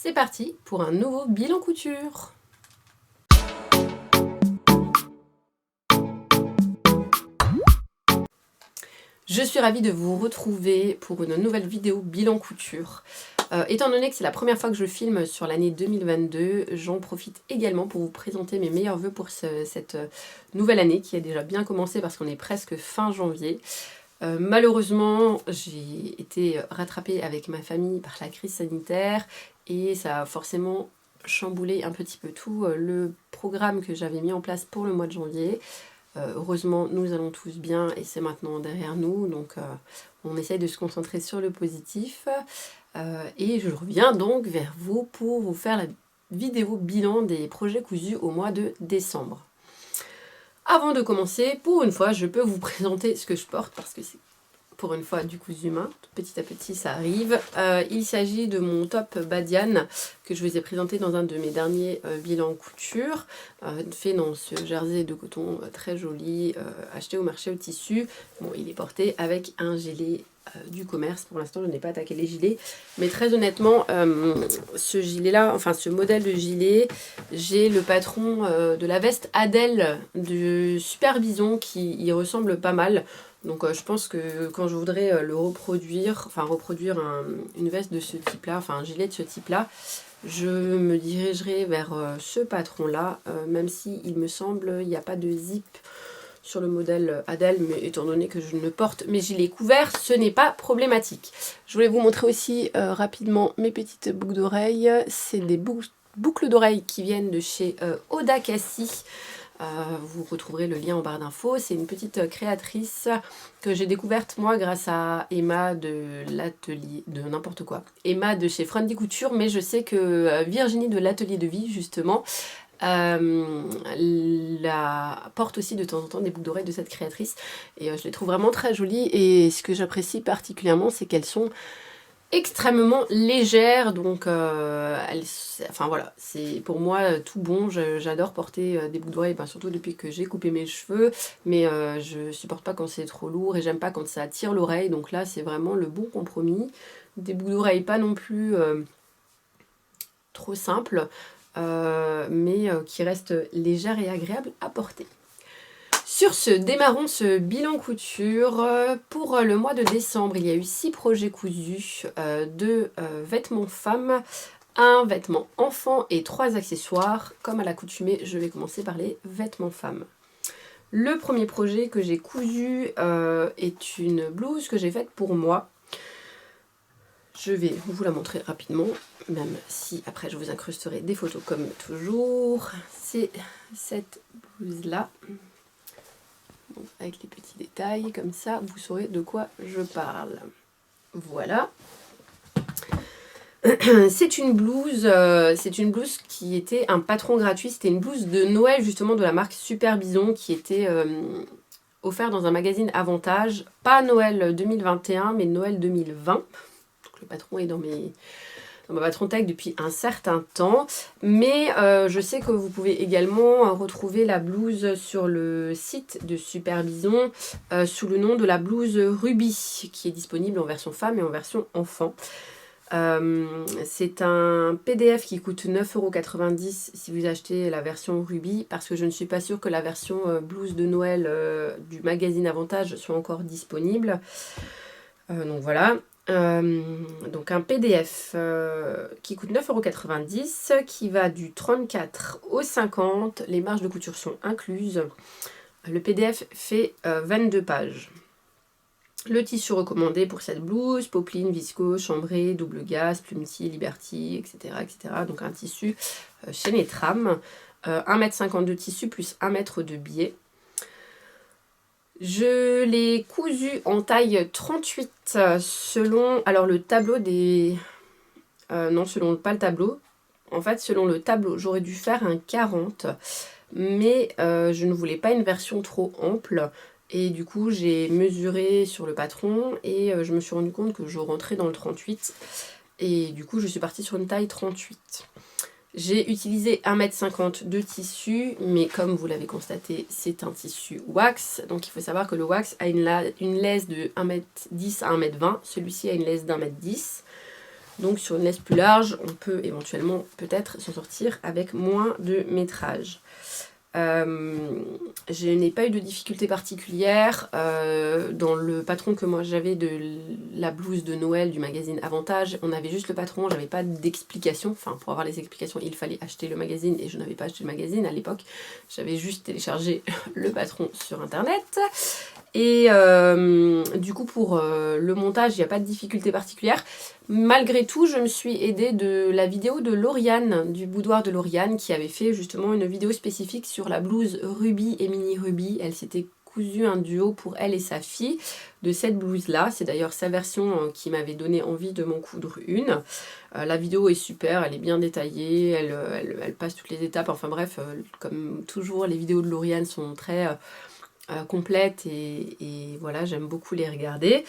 C'est parti pour un nouveau bilan couture. Je suis ravie de vous retrouver pour une nouvelle vidéo bilan couture. Étant donné que c'est la première fois que je filme sur l'année 2022, j'en profite également pour vous présenter mes meilleurs vœux pour cette nouvelle année qui a déjà bien commencé parce qu'on est presque fin janvier. Malheureusement, j'ai été rattrapée avec ma famille par la crise sanitaire et ça a forcément chamboulé un petit peu tout le programme que j'avais mis en place pour le mois de janvier. Heureusement, nous allons tous bien et c'est maintenant derrière nous, donc on essaye de se concentrer sur le positif. Et je reviens donc vers vous pour vous faire la vidéo bilan des projets cousus au mois de décembre. Avant de commencer, pour une fois, je peux vous présenter ce que je porte parce que c'est pour une fois du cousu main. Petit à petit, ça arrive. Il s'agit de mon top Badiane que je vous ai présenté dans un de mes derniers bilans couture, fait dans ce jersey de coton très joli, acheté au marché au tissu. Bon, il est porté avec un gilet du commerce. Pour l'instant, je n'ai pas attaqué les gilets, mais très honnêtement, ce gilet-là, enfin ce modèle de gilet, j'ai le patron de la veste Adèle du Super Bison qui y ressemble pas mal. Donc je pense que quand je voudrais le reproduire, une veste de ce type-là, enfin un gilet de ce type-là, je me dirigerai vers ce patron-là, même si il me semble il n'y a pas de zip sur le modèle Adèle, mais étant donné que je ne porte mes gilets couverts, ce n'est pas problématique. Je voulais vous montrer aussi rapidement mes petites boucles d'oreilles. C'est des boucles d'oreilles qui viennent de chez Oda Cassie. Vous retrouverez le lien en barre d'infos. C'est une petite créatrice que j'ai découverte moi grâce à Emma de l'atelier de n'importe quoi. Emma de chez Friendly Couture, mais je sais que Virginie de l'atelier de vie justement porte aussi de temps en temps des boucles d'oreilles de cette créatrice et je les trouve vraiment très jolies et ce que j'apprécie particulièrement c'est qu'elles sont extrêmement légère, donc enfin voilà, c'est pour moi tout bon. J'adore porter des boucles d'oreilles, surtout depuis que j'ai coupé mes cheveux, mais je supporte pas quand c'est trop lourd et j'aime pas quand ça tire l'oreille, donc là c'est vraiment le bon compromis. Des boucles d'oreilles pas non plus trop simples, mais qui restent légères et agréables à porter. Sur ce, démarrons ce bilan couture. Pour le mois de décembre, il y a eu 6 projets cousus, 2 vêtements femmes, 1 vêtement enfant et 3 accessoires. Comme à l'accoutumée, je vais commencer par les vêtements femmes. Le premier projet que j'ai cousu est une blouse que j'ai faite pour moi. Je vais vous la montrer rapidement, même si après je vous incrusterai des photos comme toujours. C'est cette blouse-là. Donc, avec les petits détails, comme ça, vous saurez de quoi je parle. Voilà. C'est une blouse qui était un patron gratuit. C'était une blouse de Noël, justement, de la marque Super Bison, qui était offerte dans un magazine Avantage. Pas Noël 2021, mais Noël 2020. Donc, le patron est dans ma patron tag depuis un certain temps, mais je sais que vous pouvez également retrouver la blouse sur le site de Super Bison sous le nom de la blouse Ruby, qui est disponible en version femme et en version enfant. C'est un PDF qui coûte 9,90 € si vous achetez la version Ruby, parce que je ne suis pas sûre que la version blouse de Noël du magazine Avantage soit encore disponible. Donc voilà. Donc un PDF qui coûte 9,90 €, qui va du 34 au 50. Les marges de couture sont incluses. Le PDF fait 22 pages. Le tissu recommandé pour cette blouse: popeline, viscose, chambré, double gaze, plumetis, liberty, etc., etc. Donc un tissu chez Netram. 1,50 m de tissu plus 1 m de biais. Je l'ai cousu en taille 38 selon, alors le tableau des... non, selon pas le tableau. En fait, selon le tableau, j'aurais dû faire un 40, mais je ne voulais pas une version trop ample. Et du coup, j'ai mesuré sur le patron et je me suis rendu compte que je rentrais dans le 38. Et du coup, je suis partie sur une taille 38. J'ai utilisé 1,50 m de tissu, mais comme vous l'avez constaté, c'est un tissu wax. Donc il faut savoir que le wax a une laisse de 1,10 m à 1,20 m. Celui-ci a une laisse d'1,10 m. Donc sur une laisse plus large, on peut éventuellement peut-être s'en sortir avec moins de métrage. Je n'ai pas eu de difficulté particulière dans le patron que moi j'avais de la blouse de Noël du magazine Avantage. On avait juste le patron, j'avais pas d'explication. Enfin, pour avoir les explications, il fallait acheter le magazine et je n'avais pas acheté le magazine à l'époque. J'avais juste téléchargé le patron sur internet. Et du coup, pour le montage, il n'y a pas de difficulté particulière. Malgré tout, je me suis aidée de la vidéo de Lauriane, du boudoir de Lauriane, qui avait fait justement une vidéo spécifique sur la blouse Ruby et Mini Ruby. Elle s'était cousue un duo pour elle et sa fille de cette blouse-là. C'est d'ailleurs sa version qui m'avait donné envie de m'en coudre une. La vidéo est super, elle est bien détaillée, elle passe toutes les étapes. Enfin bref, comme toujours, les vidéos de Lauriane sont très complètes et voilà, j'aime beaucoup les regarder.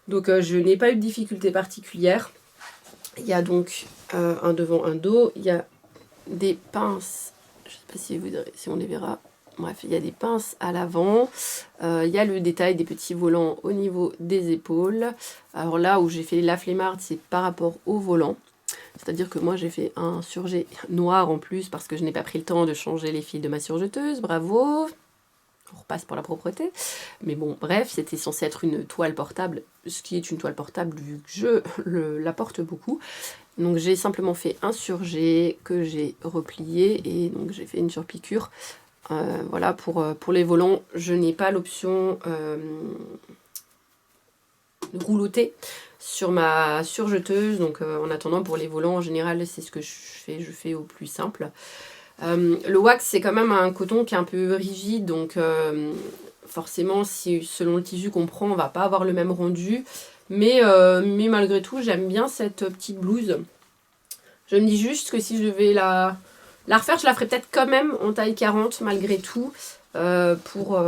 Donc je n'ai pas eu de difficulté particulière. Il y a donc un devant, un dos. Il y a des pinces. Je ne sais pas si on les verra. Bref, il y a des pinces à l'avant. Il y a le détail des petits volants au niveau des épaules. Alors là où j'ai fait la flemmarde, c'est par rapport au volant. C'est-à-dire que moi j'ai fait un surjet noir en plus parce que je n'ai pas pris le temps de changer les fils de ma surjeteuse. Bravo! On repasse pour la propreté. Mais bon, bref, c'était censé être une toile portable, ce qui est une toile portable vu que je la porte beaucoup. Donc j'ai simplement fait un surjet que j'ai replié et donc j'ai fait une surpiqûre. Voilà, pour les volants, je n'ai pas l'option roulotter sur ma surjeteuse. Donc en attendant, pour les volants, en général, c'est ce que je fais au plus simple. Le wax, c'est quand même un coton qui est un peu rigide, donc forcément, si selon le tissu qu'on prend, on va pas avoir le même rendu. Mais malgré tout, j'aime bien cette petite blouse. Je me dis juste que si je devais la refaire, je la ferais peut-être quand même en taille 40 malgré tout, pour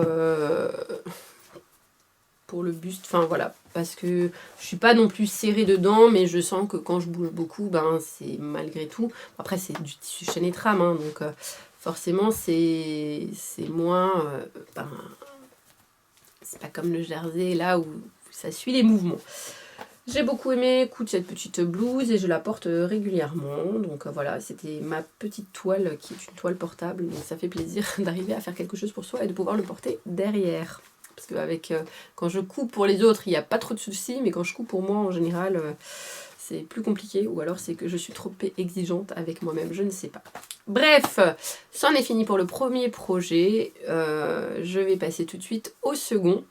le buste, enfin voilà, parce que je suis pas non plus serrée dedans, mais je sens que quand je bouge beaucoup, ben c'est malgré tout, après c'est du tissu chaîne et trame, hein, donc forcément c'est moins, c'est pas comme le jersey là où ça suit les mouvements. J'ai beaucoup aimé coudre cette petite blouse et je la porte régulièrement, donc voilà, c'était ma petite toile qui est une toile portable, donc ça fait plaisir d'arriver à faire quelque chose pour soi et de pouvoir le porter derrière. Parce que quand je couds pour les autres, il n'y a pas trop de soucis, mais quand je couds pour moi, en général, c'est plus compliqué. Ou alors c'est que je suis trop exigeante avec moi-même, je ne sais pas. Bref, c'en est fini pour le premier projet. Je vais passer tout de suite au second,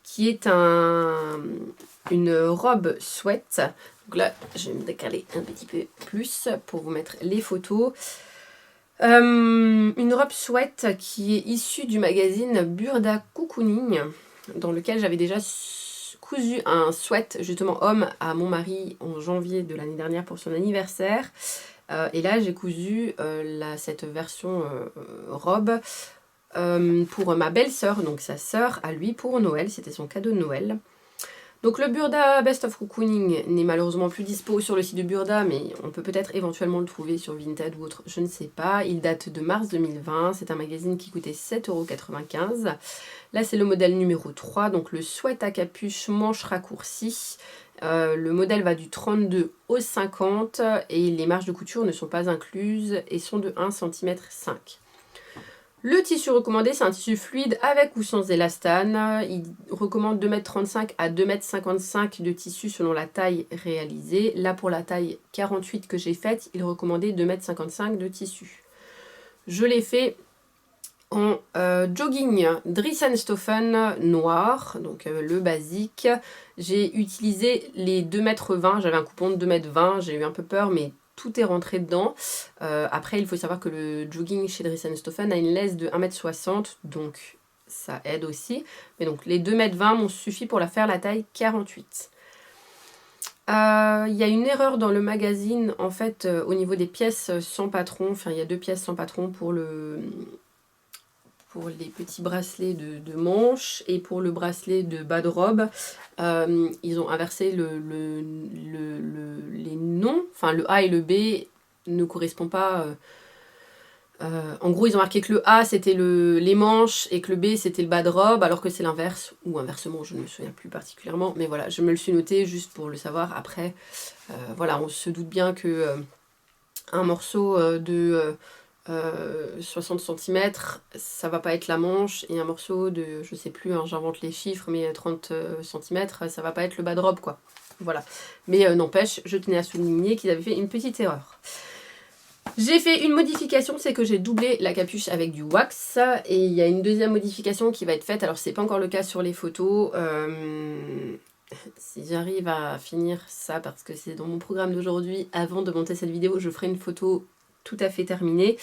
qui est une robe sweat. Donc là, je vais me décaler un petit peu plus pour vous mettre les photos. Une robe sweat qui est issue du magazine Burda Cocooning, dans lequel j'avais déjà cousu un sweat justement homme à mon mari en janvier de l'année dernière pour son anniversaire. Et là j'ai cousu cette version robe pour ma belle-sœur, donc sa sœur à lui pour Noël, c'était son cadeau de Noël. Donc le Burda Best of Cocooning n'est malheureusement plus dispo sur le site de Burda, mais on peut peut-être éventuellement le trouver sur Vinted ou autre, je ne sais pas. Il date de mars 2020, c'est un magazine qui coûtait 7,95 €. Là c'est le modèle numéro 3, donc le sweat à capuche manche raccourcie. Le modèle va du 32 au 50 et les marges de couture ne sont pas incluses et sont de 1,5 cm. Le tissu recommandé, c'est un tissu fluide avec ou sans élastane. Il recommande 2,35 m à 2,55 m de tissu selon la taille réalisée. Là, pour la taille 48 que j'ai faite, il recommandait 2,55 m de tissu. Je l'ai fait en jogging Dries-en-Stoffen noir, donc le basique. J'ai utilisé les 2,20 m, j'avais un coupon de 2,20 m, j'ai eu un peu peur, mais tout est rentré dedans. Après, il faut savoir que le jogging chez Dries-en-Stoffen a une laisse de 1,60 m, donc ça aide aussi. Mais donc les 2,20 m m'ont suffi pour la faire la taille 48. Il y a une erreur dans le magazine, en fait, au niveau des pièces sans patron. Enfin, il y a 2 pièces sans patron pour les petits bracelets de manche et pour le bracelet de bas de robe. Ils ont inversé les noms, enfin le A et le B ne correspondent pas En gros, ils ont marqué que le A c'était les manches et que le B c'était le bas de robe, alors que c'est l'inverse, ou inversement, je ne me souviens plus particulièrement, mais voilà, je me le suis noté juste pour le savoir. Après, voilà, on se doute bien que un morceau de 60 cm, ça va pas être la manche, et un morceau de, je sais plus, hein, j'invente les chiffres, mais 30 cm, ça va pas être le bas de robe, quoi. Voilà. Mais n'empêche, je tenais à souligner qu'ils avaient fait une petite erreur. J'ai fait une modification, c'est que j'ai doublé la capuche avec du wax, et il y a une deuxième modification qui va être faite. Alors c'est pas encore le cas sur les photos, si j'arrive à finir ça, parce que c'est dans mon programme d'aujourd'hui, avant de monter cette vidéo, je ferai une photo tout à fait terminée.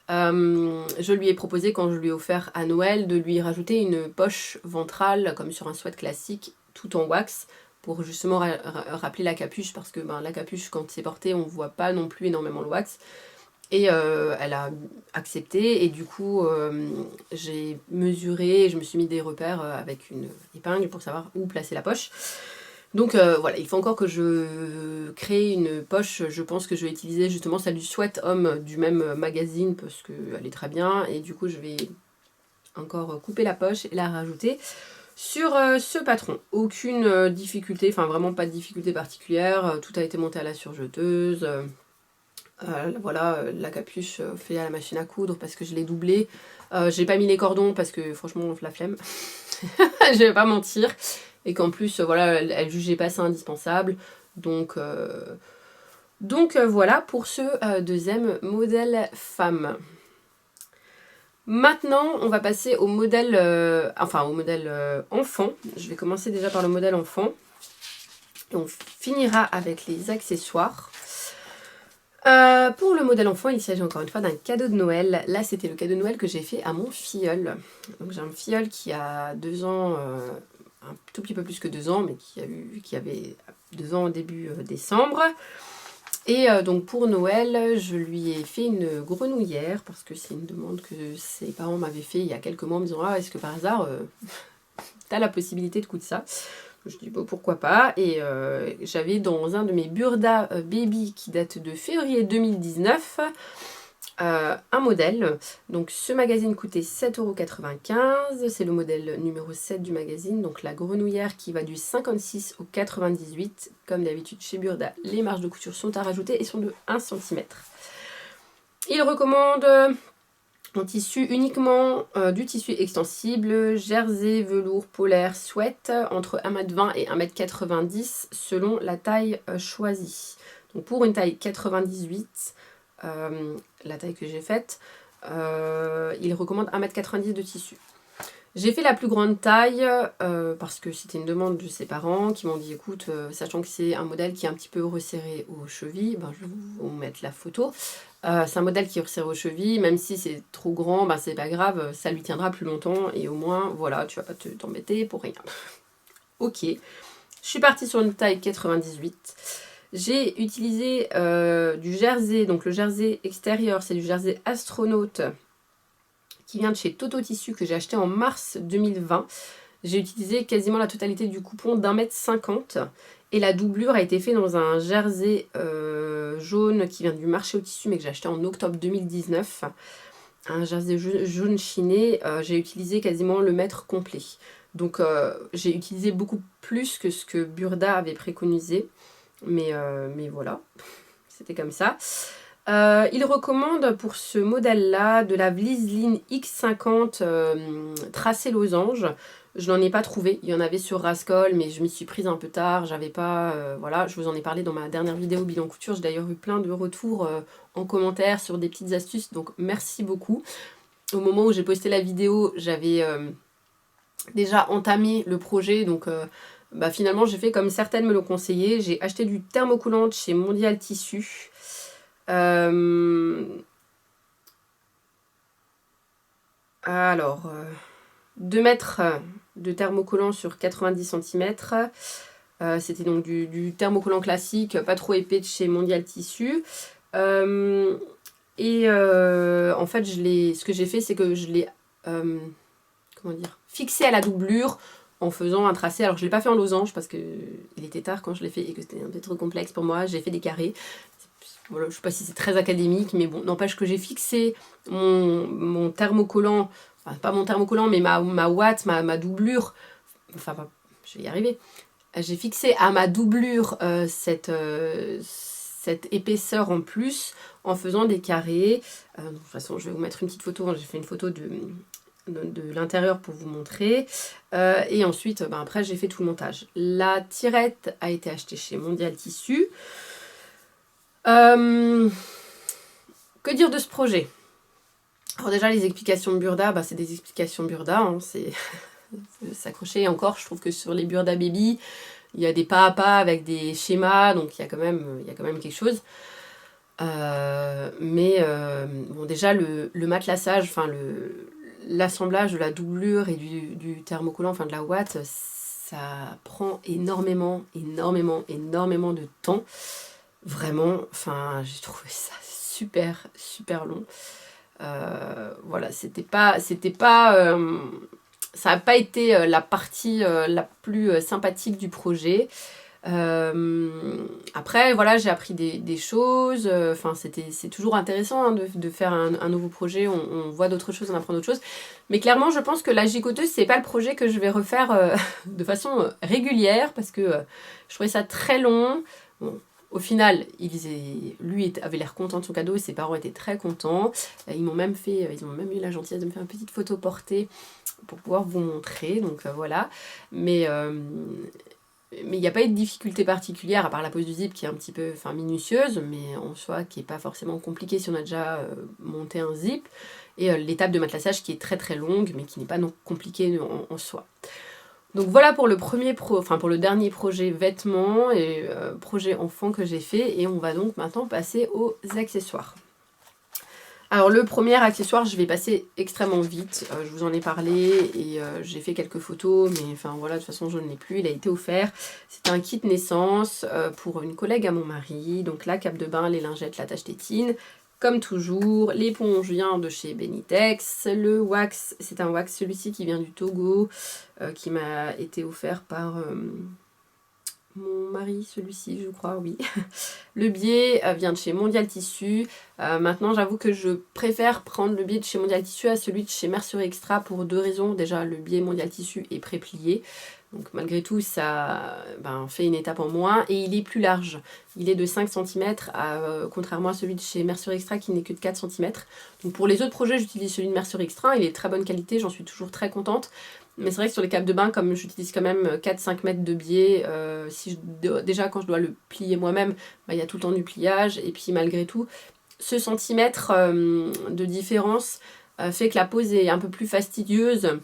Je lui ai proposé, quand je lui ai offert à Noël, de lui rajouter une poche ventrale, comme sur un sweat classique, tout en wax, pour justement rappeler la capuche, parce que la capuche, quand c'est porté, on voit pas non plus énormément le wax. Et elle a accepté, et du coup j'ai mesuré et je me suis mis des repères avec une épingle pour savoir où placer la poche. Donc voilà, il faut encore que je crée une poche. Je pense que je vais utiliser justement celle du Sweat Homme du même magazine, parce qu'elle est très bien, et du coup je vais encore couper la poche et la rajouter sur ce patron. Aucune difficulté, enfin vraiment pas de difficulté particulière, tout a été monté à la surjeteuse. Voilà, la capuche fait à la machine à coudre parce que je l'ai doublée. J'ai pas mis les cordons parce que franchement la flemme, je vais pas mentir. Et qu'en plus voilà, elle jugeait pas ça indispensable. Donc voilà pour ce deuxième modèle femme. Maintenant on va passer au modèle, enfant. Je vais commencer déjà par le modèle enfant. Et on finira avec les accessoires. Pour le modèle enfant, il s'agit encore une fois d'un cadeau de Noël. Là, c'était le cadeau de Noël que j'ai fait à mon filleul. Donc j'ai un filleul qui a 2 ans, un tout petit peu plus que 2 ans, mais qui avait 2 ans au début décembre. Et donc pour Noël, je lui ai fait une grenouillère, parce que c'est une demande que ses parents m'avaient fait il y a quelques mois en me disant « Ah, est-ce que par hasard, t'as la possibilité de coudre ça ?» Je dis bon, pourquoi pas, et j'avais dans un de mes Burda Baby qui date de février 2019 un modèle. Donc ce magazine coûtait 7,95 €, c'est le modèle numéro 7 du magazine, donc la grenouillère qui va du 56 au 98. Comme d'habitude chez Burda, les marges de couture sont à rajouter et sont de 1 cm. Il recommande en tissu uniquement du tissu extensible, jersey, velours, polaire, sweat, entre 1,20 m et 1,90 m selon la taille choisie. Donc pour une taille 98, la taille que j'ai faite, il recommande 1,90 m de tissu. J'ai fait la plus grande taille parce que c'était une demande de ses parents qui m'ont dit écoute, sachant que c'est un modèle qui est un petit peu resserré aux chevilles, je vais vous mettre la photo. C'est un modèle qui est resserré aux chevilles, même si c'est trop grand, c'est pas grave, ça lui tiendra plus longtemps et au moins, voilà, tu vas pas t'embêter pour rien. Ok, je suis partie sur une taille 98. J'ai utilisé du jersey, donc le jersey extérieur, c'est du jersey astronaute qui vient de chez Toto Tissu que j'ai acheté en mars 2020. J'ai utilisé quasiment la totalité du coupon d'1,50 m et la doublure a été faite dans un jersey jaune qui vient du marché au tissu mais que j'ai acheté en octobre 2019. Un jersey jaune chiné, j'ai utilisé quasiment le mètre complet. Donc j'ai utilisé beaucoup plus que ce que Burda avait préconisé. Mais voilà, c'était comme ça. Il recommande pour ce modèle-là de la Vliseline X50 tracé losange. Je n'en ai pas trouvé, il y en avait sur Rascol, mais je m'y suis prise un peu tard, j'avais pas... voilà, je vous en ai parlé dans ma dernière vidéo bilan couture, j'ai d'ailleurs eu plein de retours en commentaire sur des petites astuces, donc merci beaucoup. Au moment où j'ai posté la vidéo, j'avais déjà entamé le projet, donc... finalement j'ai fait comme certaines me l'ont conseillé, j'ai acheté du thermocollant chez Mondial Tissu. 2 mètres de thermocollant sur 90 cm. C'était donc du thermocollant classique, pas trop épais de chez Mondial Tissu. En fait, ce que j'ai fait, c'est que je l'ai fixé à la doublure en faisant un tracé. Alors je ne l'ai pas fait en losange parce qu'il était tard quand je l'ai fait et que c'était un peu trop complexe pour moi. J'ai fait des carrés. Voilà, je sais pas si c'est très académique, mais bon, n'empêche que j'ai fixé mon thermocollant, enfin pas mon thermocollant, mais ma ouate, ma doublure, enfin je vais y arriver. J'ai fixé à ma doublure cette épaisseur en plus en faisant des carrés. De toute façon, je vais vous mettre une petite photo. J'ai fait une photo de l'intérieur pour vous montrer. Et ensuite, après, j'ai fait tout le montage. La tirette a été achetée chez Mondial Tissu. Que dire de ce projet? Alors déjà, les explications de Burda, c'est des explications Burda. Hein, c'est s'accrocher. Encore, je trouve que sur les Burda Baby, il y a des pas à pas avec des schémas, donc il y a quand même quelque chose. Bon, déjà, le matelassage, enfin l'assemblage de la doublure et du thermocollant, enfin de la ouate, ça prend énormément de temps. Vraiment, enfin, j'ai trouvé ça super long. Voilà, ça n'a pas été la partie la plus sympathique du projet. Après, voilà, j'ai appris des choses. Enfin, c'est toujours intéressant hein, de faire un nouveau projet. On voit d'autres choses, on apprend d'autres choses. Mais clairement, je pense que la gigoteuse, c'est pas le projet que je vais refaire de façon régulière parce que je trouvais ça très long. Bon, au final, lui avait l'air content de son cadeau et ses parents étaient très contents. Ils ont même eu la gentillesse de me faire une petite photo portée pour pouvoir vous montrer. Donc voilà. Mais il n'y a pas eu de difficulté particulière à part la pose du zip qui est un petit peu minutieuse, mais en soi qui n'est pas forcément compliquée si on a déjà monté un zip. Et l'étape de matelassage qui est très longue, mais qui n'est pas non compliquée en soi. Donc voilà pour pour le dernier projet vêtements et projet enfant que j'ai fait. Et on va donc maintenant passer aux accessoires. Alors le premier accessoire, je vais passer extrêmement vite. Je vous en ai parlé et j'ai fait quelques photos, mais enfin voilà, de toute façon je ne l'ai plus, il a été offert. C'est un kit naissance pour une collègue à mon mari. Donc la cape de bain, les lingettes, la tache tétine. Comme toujours, l'éponge vient de chez Benitex. Le wax, c'est un wax, celui-ci qui vient du Togo, qui m'a été offert par mon mari, celui-ci, je crois, oui. Le biais vient de chez Mondial Tissu. Maintenant, j'avoue que je préfère prendre le biais de chez Mondial Tissu à celui de chez Mercerie Extra pour deux raisons. Déjà, le biais Mondial Tissu est pré-plié. Donc malgré tout, ça fait une étape en moins. Et il est plus large. Il est de 5 cm, contrairement à celui de chez Mercerie Extra qui n'est que de 4 cm. Donc pour les autres projets, j'utilise celui de Mercerie Extra. Il est de très bonne qualité, j'en suis toujours très contente. Mais c'est vrai que sur les capes de bain, comme j'utilise quand même 4-5 mètres de biais, déjà quand je dois le plier moi-même, il y a tout le temps du pliage. Et puis malgré tout, ce centimètre de différence fait que la pose est un peu plus fastidieuse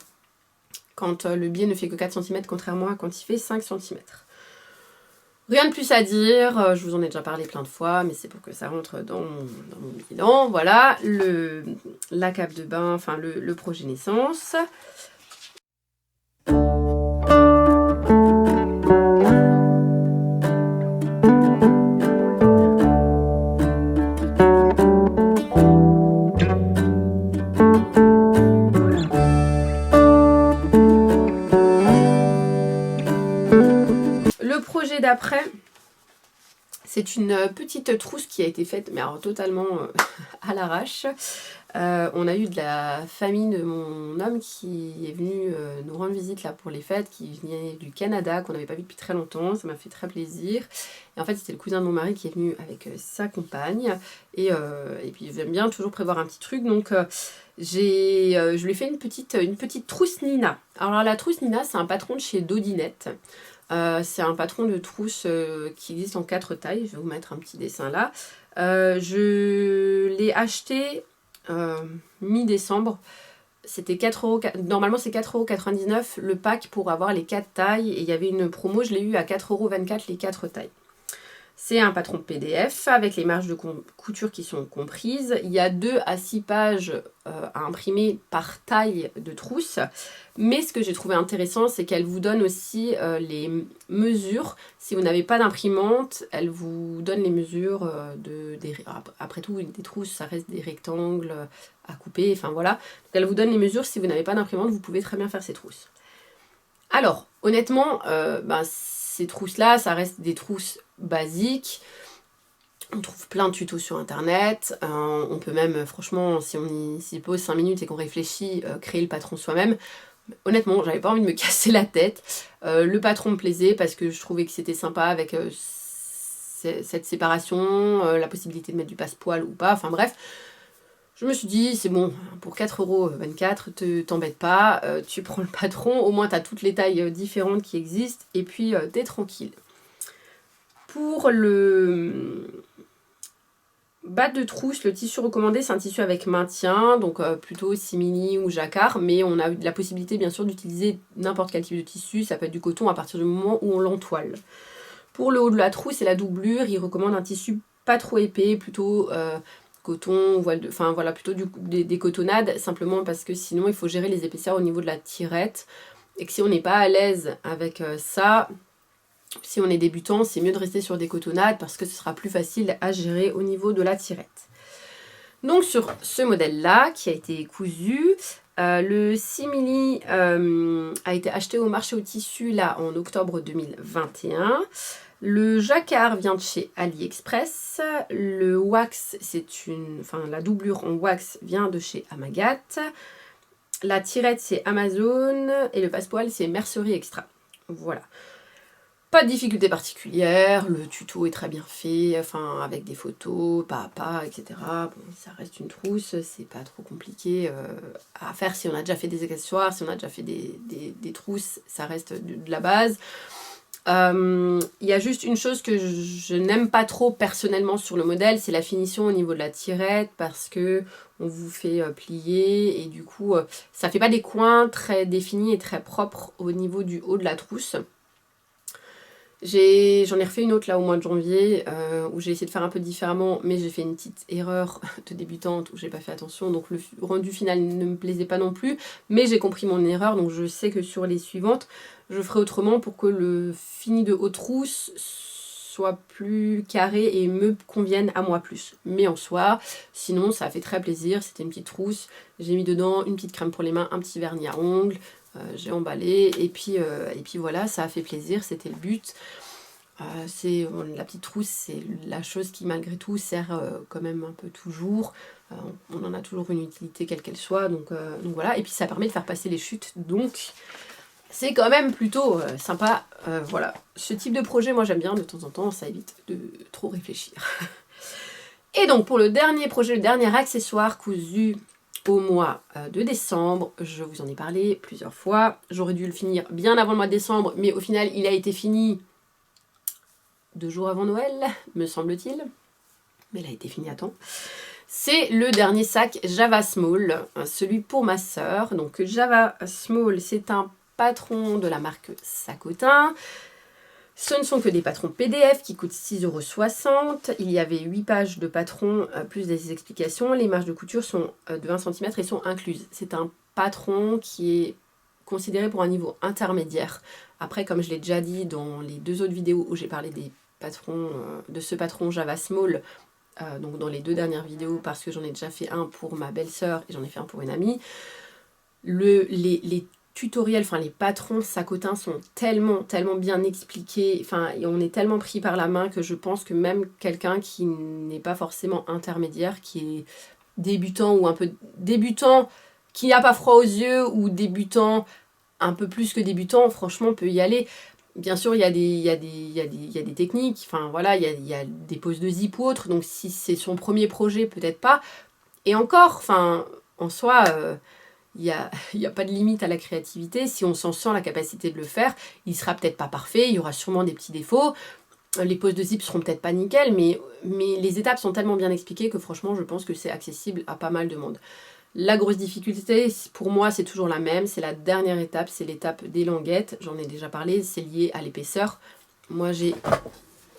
quand le biais ne fait que 4 cm, contrairement à quand il fait 5 cm. Rien de plus à dire, je vous en ai déjà parlé plein de fois, mais c'est pour que ça rentre dans mon bilan. Voilà, la cape de bain, enfin le projet naissance. Le projet d'après, c'est une petite trousse qui a été faite, mais alors totalement à l'arrache. On a eu de la famille de mon homme qui est venu nous rendre visite là pour les fêtes, qui venait du Canada, qu'on n'avait pas vu depuis très longtemps, ça m'a fait très plaisir. Et en fait c'était le cousin de mon mari qui est venu avec sa compagne, et puis j'aime bien toujours prévoir un petit truc, donc je lui ai fait une petite trousse Nina. Alors la trousse Nina, c'est un patron de chez Dodinette. C'est un patron de trousse qui existe en 4 tailles, je vais vous mettre un petit dessin là. Je l'ai acheté mi-décembre, c'était 4€, normalement c'est 4,99€ le pack pour avoir les 4 tailles, et il y avait une promo, je l'ai eu à 4,24€ les 4 tailles. C'est un patron PDF avec les marges de couture qui sont comprises. Il y a 2 à 6 pages à imprimer par taille de trousse. Mais ce que j'ai trouvé intéressant, c'est qu'elle vous donne aussi les mesures. Si vous n'avez pas d'imprimante, elle vous donne les mesures après tout, des trousses, ça reste des rectangles à couper. Enfin voilà. Donc elle vous donne les mesures. Si vous n'avez pas d'imprimante, vous pouvez très bien faire ces trousses. Alors, honnêtement, ces trousses-là, ça reste des trousses basiques. On trouve plein de tutos sur internet, on peut même, franchement, si on s'y pose 5 minutes et qu'on réfléchit, créer le patron soi-même. Honnêtement, j'avais pas envie de me casser la tête. Le patron me plaisait parce que je trouvais que c'était sympa avec cette séparation, la possibilité de mettre du passepoil ou pas, enfin bref. Je me suis dit, c'est bon, pour 4,24 €, t'embête pas, tu prends le patron, au moins t'as toutes les tailles différentes qui existent, et puis t'es tranquille. Pour le bas de trousse, le tissu recommandé, c'est un tissu avec maintien, donc plutôt simili ou jacquard, mais on a la possibilité bien sûr d'utiliser n'importe quel type de tissu, ça peut être du coton à partir du moment où on l'entoile. Pour le haut de la trousse et la doublure, il recommande un tissu pas trop épais, plutôt coton, voile de, enfin voilà, plutôt des cotonnades, simplement parce que sinon il faut gérer les épaisseurs au niveau de la tirette, et que si on n'est pas à l'aise avec ça, si on est débutant, c'est mieux de rester sur des cotonnades parce que ce sera plus facile à gérer au niveau de la tirette. Donc sur ce modèle-là, qui a été cousu, le simili a été acheté au marché au tissu là en octobre 2021. Le jacquard vient de chez AliExpress. Le wax, la doublure en wax vient de chez Amagat. La tirette, c'est Amazon. Et le passepoil, c'est Mercerie Extra. Voilà. Pas de difficulté particulière, le tuto est très bien fait, enfin avec des photos, pas à pas, etc. Bon, ça reste une trousse, c'est pas trop compliqué à faire si on a déjà fait des accessoires, si on a déjà fait des trousses, ça reste de la base. Il y a juste une chose que je n'aime pas trop personnellement sur le modèle, c'est la finition au niveau de la tirette, parce que on vous fait plier et du coup ça fait pas des coins très définis et très propres au niveau du haut de la trousse. J'en ai refait une autre là au mois de janvier où j'ai essayé de faire un peu différemment, mais j'ai fait une petite erreur de débutante où j'ai pas fait attention, donc le rendu final ne me plaisait pas non plus, mais j'ai compris mon erreur, donc je sais que sur les suivantes je ferai autrement pour que le fini de haute trousse soit plus carré et me convienne à moi plus. Mais en soi, sinon ça a fait très plaisir, c'était une petite trousse, j'ai mis dedans une petite crème pour les mains, un petit vernis à ongles, j'ai emballé et puis voilà, ça a fait plaisir, c'était le but. La petite trousse, c'est la chose qui malgré tout sert quand même un peu toujours. On en a toujours une utilité quelle qu'elle soit, donc voilà. Et puis ça permet de faire passer les chutes, donc c'est quand même plutôt sympa. Voilà, ce type de projet, moi j'aime bien de temps en temps, ça évite de trop réfléchir. Et donc pour le dernier projet, le dernier accessoire cousu au mois de décembre, je vous en ai parlé plusieurs fois. J'aurais dû le finir bien avant le mois de décembre, mais au final il a été fini 2 jours avant Noël, me semble-t-il. Mais il a été fini à temps. C'est le dernier sac Java Small, celui pour ma sœur. Donc Java Small, c'est un patron de la marque Sacotin. Ce ne sont que des patrons PDF qui coûtent 6,60 €. Il y avait 8 pages de patrons plus des explications. Les marges de couture sont de 20 cm et sont incluses. C'est un patron qui est considéré pour un niveau intermédiaire. Après, comme je l'ai déjà dit dans les 2 autres vidéos où j'ai parlé des patrons, de ce patron Java Small, donc dans les 2 dernières vidéos, parce que j'en ai déjà fait un pour ma belle-sœur et j'en ai fait un pour une amie, les tutoriels, enfin les patrons Sacotin sont tellement bien expliqués, enfin et on est tellement pris par la main que je pense que même quelqu'un qui n'est pas forcément intermédiaire, qui est débutant ou un peu débutant, qui n'a pas froid aux yeux ou débutant un peu plus que débutant, franchement peut y aller. Bien sûr, il y a des techniques, enfin voilà, il y a des poses de zip ou autres, donc si c'est son premier projet, peut-être pas. Et encore, enfin, en soi, il y a pas de limite à la créativité. Si on s'en sent la capacité de le faire, il sera peut-être pas parfait, il y aura sûrement des petits défauts. Les poses de zip seront peut-être pas nickel, mais les étapes sont tellement bien expliquées que franchement, je pense que c'est accessible à pas mal de monde. La grosse difficulté, pour moi, c'est toujours la même. C'est la dernière étape, c'est l'étape des languettes. J'en ai déjà parlé, c'est lié à l'épaisseur. Moi, j'ai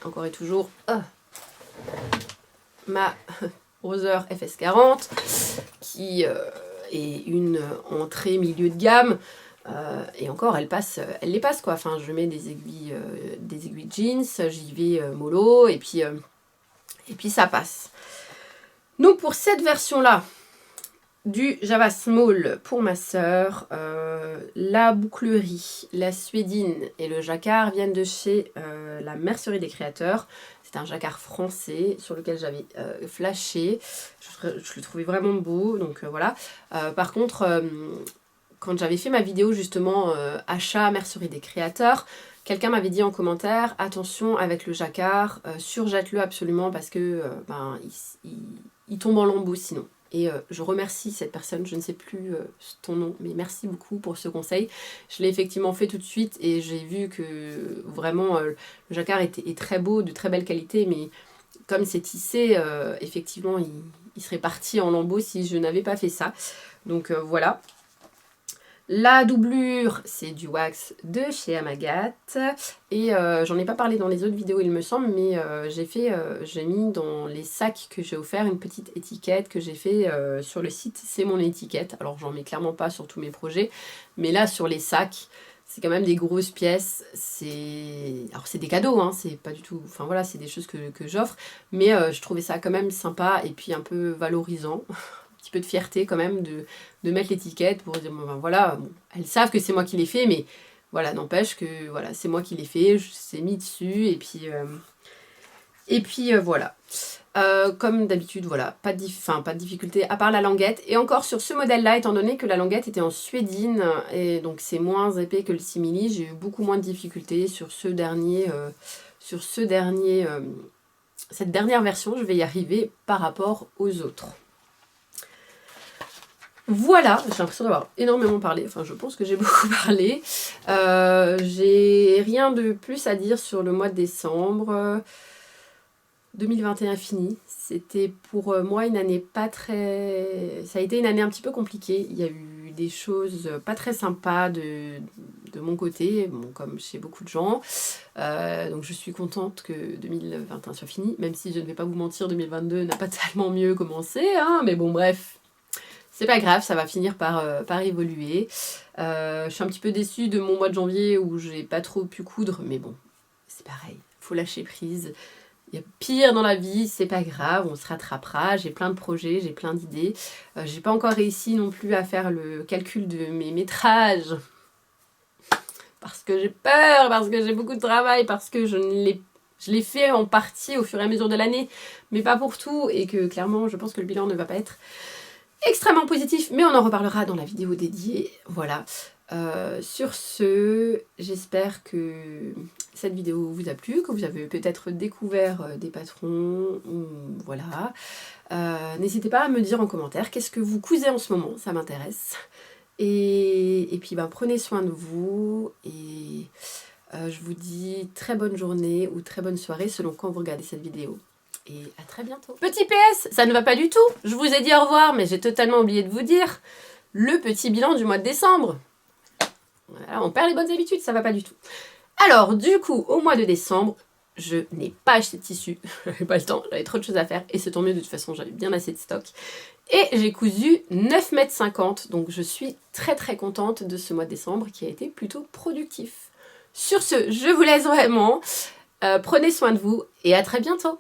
encore et toujours ma Roser FS40 qui est une entrée milieu de gamme. Et encore, elle les passe quoi. Enfin, je mets des aiguilles jeans, j'y vais mollo, et puis ça passe. Donc pour cette version-là, du Java Small pour ma sœur, la bouclerie, la suédine et le jacquard viennent de chez la Mercerie des Créateurs. C'était un jacquard français sur lequel j'avais flashé. Je le trouvais vraiment beau, donc voilà. Par contre, quand j'avais fait ma vidéo justement achat mercerie des créateurs, quelqu'un m'avait dit en commentaire, attention avec le jacquard, surjette-le absolument parce que il tombe en lambeaux sinon. Et je remercie cette personne, je ne sais plus ton nom, mais merci beaucoup pour ce conseil. Je l'ai effectivement fait tout de suite et j'ai vu que vraiment le jacquard est très beau, de très belle qualité, mais comme c'est tissé, effectivement il serait parti en lambeaux si je n'avais pas fait ça. Donc voilà. La doublure, c'est du wax de chez Amagat. Et j'en ai pas parlé dans les autres vidéos, il me semble, mais j'ai mis dans les sacs que j'ai offert une petite étiquette que j'ai fait sur le site C'est mon étiquette. Alors j'en mets clairement pas sur tous mes projets, mais là sur les sacs, c'est quand même des grosses pièces. Alors c'est des cadeaux, hein, c'est pas du tout... Enfin voilà, c'est des choses que j'offre, mais je trouvais ça quand même sympa et puis un peu valorisant. Petit peu de fierté quand même de mettre l'étiquette pour dire bon, ben voilà, bon, elles savent que c'est moi qui l'ai fait, mais voilà, n'empêche que voilà, c'est moi qui l'ai fait, je s'est mis dessus et puis voilà. Comme d'habitude, voilà, pas de difficulté à part la languette. Et encore sur ce modèle-là, étant donné que la languette était en suédine et donc c'est moins épais que le simili, j'ai eu beaucoup moins de difficultés sur cette dernière version. Je vais y arriver par rapport aux autres. Voilà, j'ai l'impression d'avoir énormément parlé, enfin je pense que j'ai beaucoup parlé. J'ai rien de plus à dire sur le mois de décembre. 2021 fini, c'était pour moi une année pas très... Ça a été une année un petit peu compliquée, il y a eu des choses pas très sympas de mon côté, bon, comme chez beaucoup de gens. Donc je suis contente que 2021 soit fini, même si je ne vais pas vous mentir, 2022 n'a pas tellement mieux commencé, hein, mais bon bref. C'est pas grave, ça va finir par évoluer. Je suis un petit peu déçue de mon mois de janvier où j'ai pas trop pu coudre, mais bon, c'est pareil, faut lâcher prise. Il y a pire dans la vie, c'est pas grave, on se rattrapera. J'ai plein de projets, j'ai plein d'idées. J'ai pas encore réussi non plus à faire le calcul de mes métrages. Parce que j'ai peur, parce que j'ai beaucoup de travail, parce que je l'ai fait en partie au fur et à mesure de l'année, mais pas pour tout, et que clairement, je pense que le bilan ne va pas être extrêmement positif, mais on en reparlera dans la vidéo dédiée, voilà. Sur ce, j'espère que cette vidéo vous a plu, que vous avez peut-être découvert des patrons, voilà. N'hésitez pas à me dire en commentaire qu'est-ce que vous cousez en ce moment, ça m'intéresse. Et puis prenez soin de vous, et je vous dis très bonne journée ou très bonne soirée selon quand vous regardez cette vidéo. Et à très bientôt. Petit PS, ça ne va pas du tout. Je vous ai dit au revoir, mais j'ai totalement oublié de vous dire le petit bilan du mois de décembre. Voilà, on perd les bonnes habitudes, ça va pas du tout. Alors, du coup, au mois de décembre, je n'ai pas acheté de tissu. J'avais pas le temps, j'avais trop de choses à faire. Et c'est tant mieux, de toute façon, j'avais bien assez de stock. Et j'ai cousu 9,50 m. Donc, je suis très très contente de ce mois de décembre qui a été plutôt productif. Sur ce, je vous laisse vraiment. Prenez soin de vous et à très bientôt.